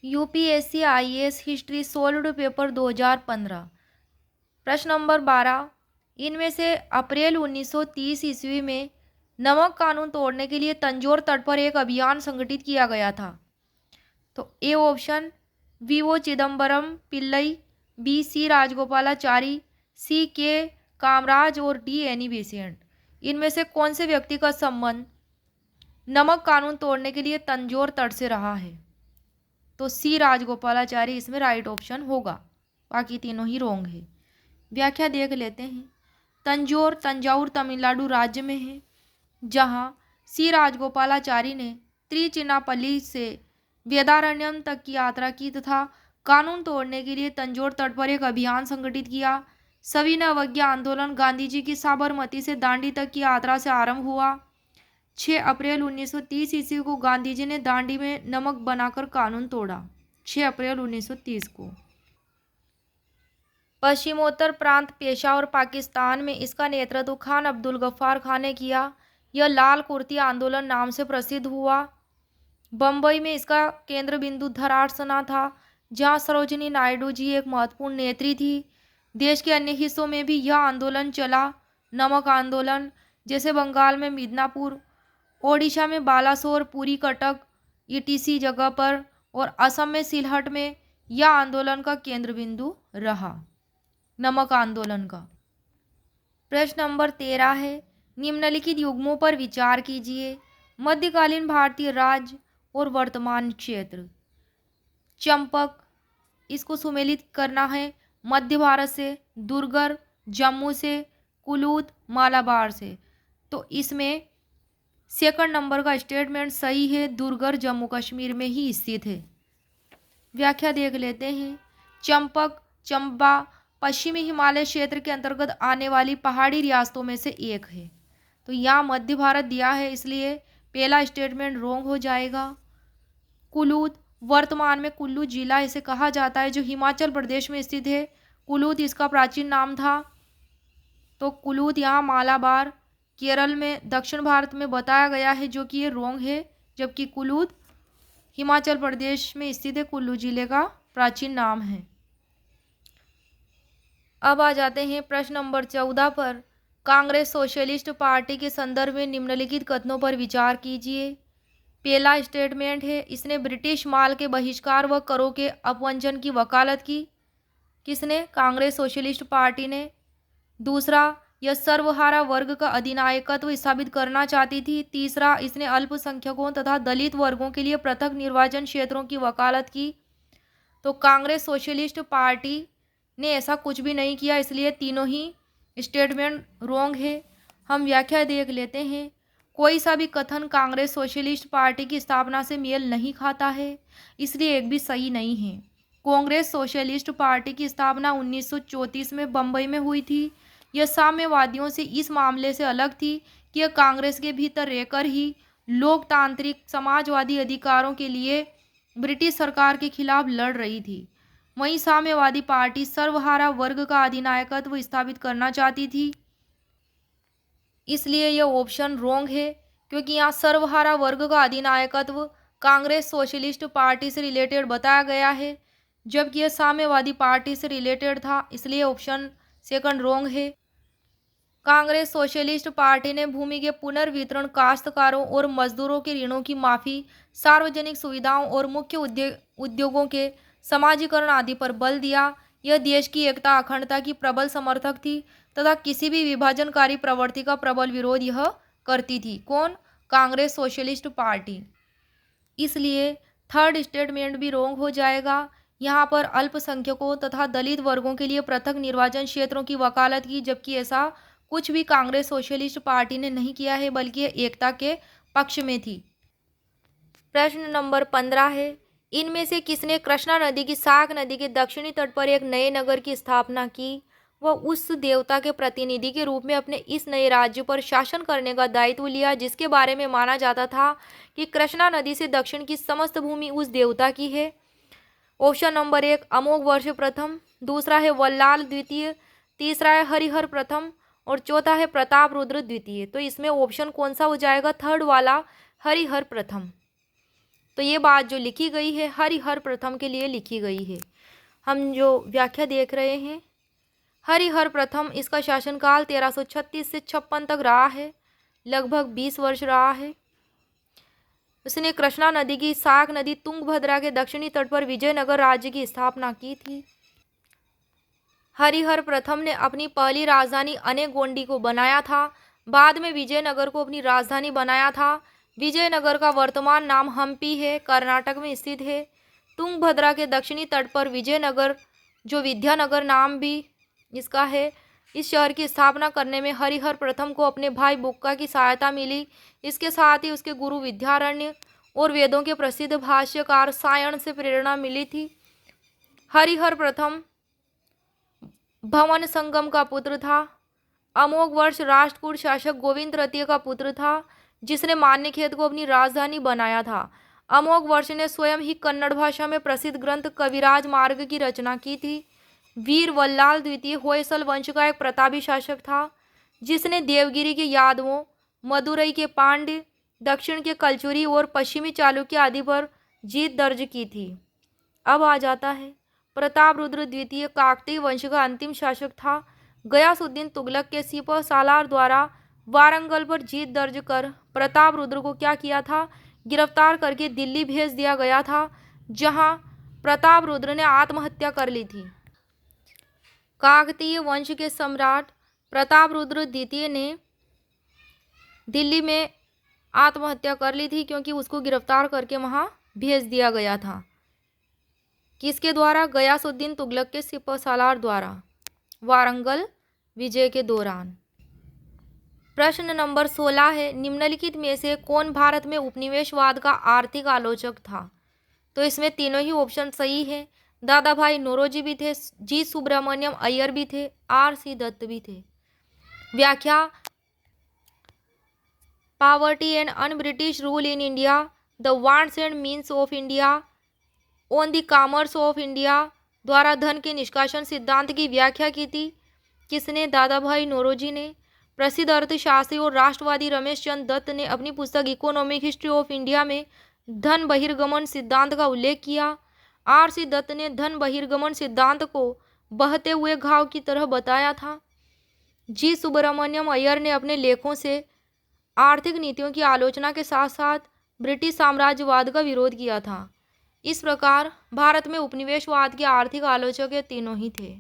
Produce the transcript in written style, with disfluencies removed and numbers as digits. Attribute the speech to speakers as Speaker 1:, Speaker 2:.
Speaker 1: UPSC IAS history solved paper 2015। प्रश्न number 12, इनमें से अप्रैल 1930 ईस्वी में नमक कानून तोड़ने के लिए तंजौर तट पर एक अभियान संगठित किया गया था। तो A option V O Chidambaram Pillai, B C Rajagopalachari, C K Kamaraj और डी एनी बेसेंट। इनमें से कौन से व्यक्ति का संबंध नमक कानून तोड़ने के लिए तंजौर तट से रहा है? तो सी राजगोपालाचारी इसमें राइट ऑप्शन होगा, बाकी तीनों ही रॉन्ग है। व्याख्या देख लेते हैं। तंजौर तंजावुर तमिलनाडु राज्य में है, जहां सी राजगोपालाचारी ने त्रिचिनापल्ली से वेदारण्यम तक की यात्रा की तथा कानून तोड़ने के लिए तंजौर तट पर एक अभियान संगठित किया। सविनय अवज्ञा आंदोलन गांधी जी की साबरमती से दांडी तक की यात्रा से आरंभ हुआ। 6 अप्रैल 1930 ईस्वी को गांधी जी ने दांडी में नमक बनाकर कानून तोड़ा। 6 अप्रैल 1930 को। पश्चिमोत्तर प्रांत पेशावर पाकिस्तान में इसका नेतृत्व खान अब्दुल गफ्फार खान ने किया। यह लाल कुर्ती आंदोलन नाम से प्रसिद्ध हुआ। बम्बई में इसका केंद्र बिंदु धरासना था, जहां सरोजिनी नायडू जी एक महत्वपूर्ण नेत्री थी। देश के अन्य हिस्सों में भी यह आंदोलन चला। नमक आंदोलन जैसे बंगाल में मिदनापुर, ओडिशा में बालासोर, पुरी, कटक ईटीसी जगह पर और असम में सिलहट में यह आंदोलन का केंद्र बिंदु रहा, नमक आंदोलन का। प्रश्न नंबर 13 है, निम्नलिखित युग्मों पर विचार कीजिए। मध्यकालीन भारतीय राज्य और वर्तमान क्षेत्र। चंपक, इसको सुमेलित करना है मध्य भारत से, दुर्गर जम्मू से, कुलूत मालाबार से। तो इसमें सेकंड नंबर का स्टेटमेंट सही है, दुर्गर जम्मू कश्मीर में ही स्थित है। व्याख्या देख लेते हैं। चंपक चंबा पश्चिमी हिमालय क्षेत्र के अंतर्गत आने वाली पहाड़ी रियासतों में से एक है। तो यहाँ मध्य भारत दिया है, इसलिए पहला स्टेटमेंट रॉन्ग हो जाएगा। कुलूत वर्तमान में कुल्लू जिला इसे कहा जाता है, जो हिमाचल प्रदेश में स्थित है। कुलूत इसका प्राचीन नाम था। तो कुलूत यहाँ मालाबार केरल में दक्षिण भारत में बताया गया है, जो कि ये रॉन्ग है, जबकि कुलूत हिमाचल प्रदेश में स्थित है, कुल्लू जिले का प्राचीन नाम है। अब आ जाते हैं प्रश्न नंबर 14 पर। कांग्रेस सोशलिस्ट पार्टी के संदर्भ में निम्नलिखित कथनों पर विचार कीजिए। पहला स्टेटमेंट है, इसने ब्रिटिश माल के बहिष्कार व करों के अपवंचन की वकालत की। किसने? कांग्रेस सोशलिस्ट पार्टी ने। दूसरा, यह सर्वहारा वर्ग का अधिनायकत्व स्थापित करना चाहती थी। तीसरा, इसने अल्पसंख्यकों तथा दलित वर्गों के लिए पृथक निर्वाचन क्षेत्रों की वकालत की। तो कांग्रेस सोशलिस्ट पार्टी ने ऐसा कुछ भी नहीं किया, इसलिए तीनों ही स्टेटमेंट रॉन्ग है। हम व्याख्या देख लेते हैं। कोई सा भी कथन कांग्रेस सोशलिस्ट पार्टी की स्थापना से मेल नहीं खाता है, इसलिए एक भी सही नहीं है। कांग्रेस सोशलिस्ट पार्टी की स्थापना 1934 में बम्बई में हुई थी। यह साम्यवादियों से इस मामले से अलग थी कि यह कांग्रेस के भीतर रहकर ही लोकतांत्रिक समाजवादी अधिकारों के लिए ब्रिटिश सरकार के खिलाफ लड़ रही थी। वहीं साम्यवादी पार्टी सर्वहारा वर्ग का अधिनायकत्व स्थापित करना चाहती थी, इसलिए यह ऑप्शन रॉन्ग है, क्योंकि यहाँ सर्वहारा वर्ग का अधिनायकत्व कांग्रेस सोशलिस्ट पार्टी से रिलेटेड बताया गया है, जबकि यह साम्यवादी पार्टी से रिलेटेड था, इसलिए ऑप्शन सेकंड रॉन्ग है। कांग्रेस सोशलिस्ट पार्टी ने भूमि के पुनर्वितरण, काश्तकारों और मजदूरों के ऋणों की माफी, सार्वजनिक सुविधाओं और मुख्य उद्योगों के समाजीकरण आदि पर बल दिया। यह देश की एकता अखंडता की प्रबल समर्थक थी तथा किसी भी विभाजनकारी प्रवृत्ति का प्रबल विरोध यह करती थी। कौन? Congress socialist party. इसलिए थर्ड स्टेटमेंट भी रॉन्ग हो जाएगा। यहाँ पर अल्पसंख्यकों तथा दलित वर्गों के लिए पृथक निर्वाचन क्षेत्रों की वकालत की, जबकि ऐसा कुछ भी कांग्रेस सोशलिस्ट पार्टी ने नहीं किया है, बल्कि एकता के पक्ष में थी। प्रश्न नंबर 15 है, इनमें से किसने कृष्णा नदी की साक नदी के दक्षिणी तट पर एक नए नगर की स्थापना की? वह उस देवता के प्रतिनिधि के रूप में अपने इस नए राज्य पर शासन करने का दायित्व लिया, जिसके बारे में माना जाता था कि कृष्णा नदी से दक्षिण की समस्त भूमि उस देवता की है। ऑप्शन नंबर 1 अमोघ वर्ष प्रथम, दूसरा है वल्लाल द्वितीय, तीसरा है हरिहर प्रथम और चौथा है प्रताप रुद्र द्वितीय। तो इसमें ऑप्शन कौन सा हो जाएगा? थर्ड वाला, हरिहर प्रथम। तो ये बात जो लिखी गई है हरिहर प्रथम के लिए लिखी गई है। हम जो व्याख्या देख रहे हैं, हरिहर प्रथम इसका शासनकाल 1336 से 56 तक रहा है, लगभग 20 वर्ष रहा है। उसने कृष्णा नदी की साक नदी तुंगभद्रा के दक्षिणी तट पर विजयनगर राज्य की स्थापना की थी। हरिहर प्रथम ने अपनी पहली राजधानी अनेगोंडी को बनाया था। बाद में विजयनगर को अपनी राजधानी बनाया था। विजयनगर का वर्तमान नाम हम्पी है, कर्नाटक में स्थित है। तुंगभद्रा के दक्षिणी तट पर विजयनगर, जो विद्यानगर नाम भी इसका है, इस शहर की स्थापना करने में हरिहर प्रथम को अपने भाई बुक्का की सहायता मिली। इसके साथ ही उसके गुरु विद्यारण्य और वेदों के प्रसिद्ध भाष्यकार सायण से प्रेरणा मिली थी। हरिहर प्रथम भवन संगम का पुत्र था। अमोघ वर्ष राष्ट्रकूट शासक गोविंद तृतीय का पुत्र था, जिसने मान्यखेत को अपनी राजधानी बनाया था। अमोघ वर्ष ने स्वयं ही कन्नड़ भाषा में प्रसिद्ध ग्रंथ कविराज मार्ग की रचना की थी। वीर वल्लाल द्वितीय होयसल वंश का एक प्रतापी शासक था, जिसने देवगिरी के यादवों, मदुरई के पांड्य, दक्षिण के कलचुरी और पश्चिमी चालुक्य आदि पर जीत दर्ज की थी। अब आ जाता है प्रतापरुद्र द्वितीय काकतीय वंश का अंतिम शासक था। गयासुद्दीन तुगलक के सिपह सालार द्वारा वारंगल पर जीत दर्ज कर प्रतापरुद्र को क्या किया था, गिरफ्तार करके दिल्ली भेज दिया गया था, जहां प्रतापरुद्र ने आत्महत्या कर ली थी। काकतीय वंश के सम्राट प्रतापरुद्र द्वितीय ने दिल्ली में आत्महत्या कर ली थी, क्योंकि उसको गिरफ्तार करके वहां भेज दिया गया था। किसके द्वारा? गयासुद्दीन तुगलक के सिपह सालार द्वारा, वारंगल विजय के दौरान। प्रश्न नंबर 16 है, निम्नलिखित में से कौन भारत में उपनिवेशवाद का आर्थिक आलोचक था? तो इसमें तीनों ही ऑप्शन सही है। दादा भाई नौरोजी भी थे, जी सुब्रमण्यम अय्यर भी थे, आर.सी. दत्त भी थे। व्याख्या: poverty and un British rule in India, the wants and means of India, on the commerce of India द्वारा धन के निष्कासन सिद्धांत की व्याख्या की थी। किसने? दादा भाई नौरोजी ने। प्रसिद्ध अर्थशास्त्री और राष्ट्रवादी रमेश चंद्र दत्त ने अपनी पुस्तक इकोनॉमिक हिस्ट्री ऑफ इंडिया में धन बहिर्गमन सिद्धांत का उल्लेख किया। आर.सी. दत्त ने धन बहिर्गमन सिद्धांत को बहते हुए घाव की तरह बताया था। जी सुब्रमण्यम अय्यर ने अपने लेखों से आर्थिक नीतियों की आलोचना के साथ साथ ब्रिटिश साम्राज्यवाद का विरोध किया था। इस प्रकार भारत में उपनिवेशवाद के आर्थिक आलोचक ये तीनों ही थे।